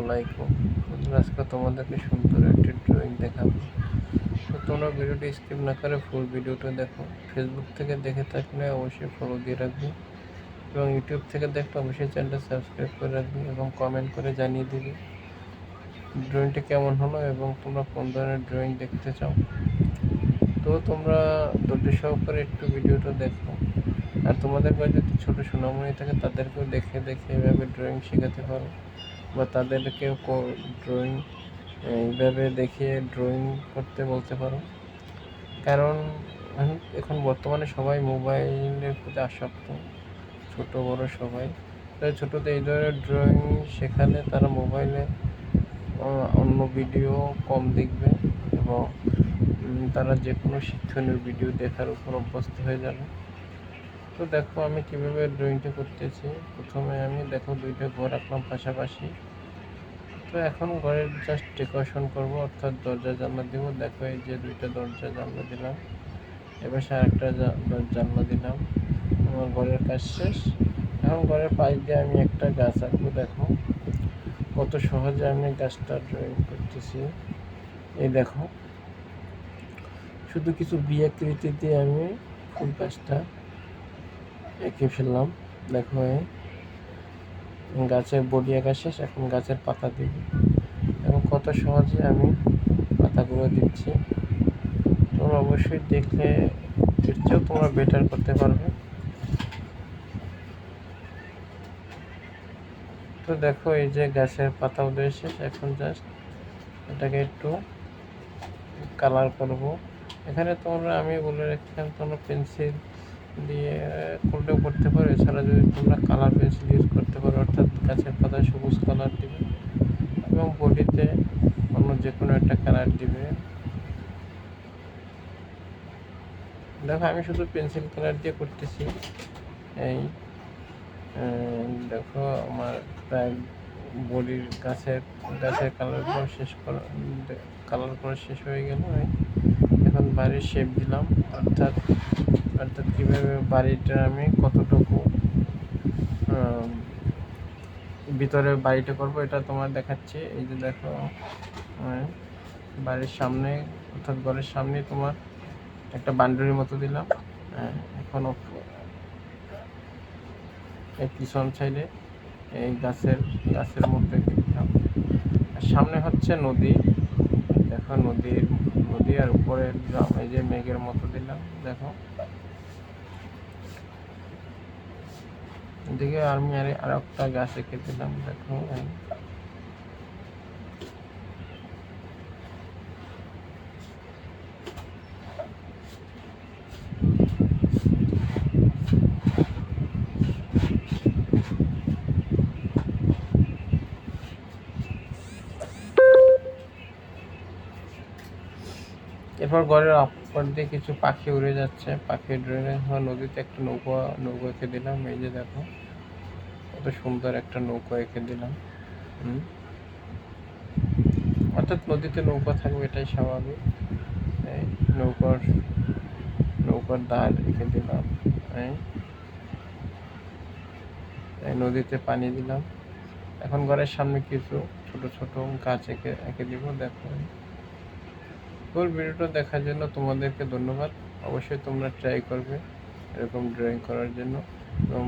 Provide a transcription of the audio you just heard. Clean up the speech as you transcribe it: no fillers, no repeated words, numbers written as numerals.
আলাইকুম। আজকে তোমাদেরকে সুন্দর একটি ড্রয়িং দেখাবো। তো তোমরা ভিডিওটি স্কিপ না করে ফুল ভিডিওটা দেখো। ফেসবুক থেকে দেখে থাকলে অবশ্যই ফলো দিয়ে রাখবে এবং ইউটিউব থেকে দেখলে অবশ্যই চ্যানেলটা সাবস্ক্রাইব করে রাখবে এবং কমেন্ট করে জানিয়ে দিবে ড্রয়িংটা কেমন হলো এবং তোমরা কোন ধরনের ড্রয়িং দেখতে চাও। তো তোমরা ধৈর্য সহকারে একটু ভিডিওটা দেখো। আর তোমাদের কাছে যদি ছোটো সোনামণি থাকে তাদেরকেও দেখে দেখে এভাবে ড্রয়িং শেখাতে পারো বা তাদেরকেও ড্রয়িং এইভাবে দেখিয়ে ড্রয়িং করতে বলতে পারো। কারণ এখন বর্তমানে সবাই মোবাইলের প্রতি আসক্ত, ছোট বড় সবাই। তাই ছোটোতে এই ধরনের ড্রয়িং শেখালে তারা মোবাইলে অন্য ভিডিও কম দেখবে এবং তারা যে কোনো শিক্ষণীয় ভিডিও দেখার উপর অভ্যস্ত হয়ে যাবে। তো দেখো আমি কীভাবে ড্রয়িংটা করতেছি। প্রথমে আমি দেখো দুইটা ঘর রাখলাম পাশাপাশি। তো এখন ঘরের জাস্ট ডেকোরেশন করব, অর্থাৎ দরজা জানলা দিব। দেখো এই যে দুইটা দরজা জানলা দিলাম, এবার আরেকটা জানলা দিলাম। আমার ঘরের কাজ শেষ। এখন ঘরের পাশ দিয়ে আমি একটা গাছ আঁকবো। দেখো কত সহজে আমি গাছটা ড্রয়িং করতেছি। এই দেখো শুধু কিছু বিয়াকৃতি দিয়ে আমি ফুল গাছটা এঁকে ফেললাম। দেখো গাছের বডি আঁকা শেষ, এখন গাছের পাতা দিব এবং কত সহজে আমি পাতাগুলো দিচ্ছি। তোমরা অবশ্যই দেখলে এর চেয়েও তোমরা বেটার করতে পারবে। তো দেখো এই যে গাছের পাতা উঠে শেষ, এখন জাস্ট এটাকে একটু কালার করব। এখানে তোমরা আমি বলে রাখলাম তোমরা পেন্সিল দিয়ে করলেও করতে পারো, এছাড়া যদি তোমরা কালার পেন্সিল ইউজ করতে পারো, অর্থাৎ গাছের পাতায় সবুজ কালার দিবে এবং বডিতে অন্য যে কোনো একটা কালার দিবে। দেখো আমি শুধু পেন্সিল কালার দিয়ে করতেছি। এই দেখো আমার প্রায় বডির গাছের কালার করা শেষ হয়ে গেল। এখন বাড়ির শেপ দিলাম, অর্থাৎ কীভাবে বাড়িটা আমি কতটুকু ভিতরে বাড়িটা করব এটা তোমার দেখাচ্ছি। এই যে দেখো বাড়ির সামনে, অর্থাৎ ঘরের সামনে তোমার একটা বাউন্ডারির মতো দিলাম। এখন এই পিছন সাইডে এই গাছের মধ্যে দিলাম। আর সামনে হচ্ছে নদী। দেখো নদী আর উপরে দিলাম এই যে মেঘের মতো দিলাম। দেখো এদিকে আমি আর একটা গাছ এঁকে দিলাম। দেখো এরপর ঘরের অপর দিয়ে কিছু পাখি উড়ে যাচ্ছে, পাখি ড্রয়িং। নদীতে একটা নৌকা এঁকে দিলাম। এই যে দেখো কত সুন্দর একটা নৌকা এঁকে দিলাম। অর্থাৎ নদীতে নৌকা থাকবে, এটাই স্বাভাবিক। এই নৌকার দ্বার এঁকে দিলাম। এই নদীতে পানি দিলাম। এখন ঘরের সামনে কিছু ছোট ছোট গাছ এঁকে দিব। দেখো ফুল ভিডিওটা দেখার জন্য তোমাদেরকে ধন্যবাদ। অবশ্যই তোমরা ট্রাই করবে এরকম ড্রয়িং করার জন্য এবং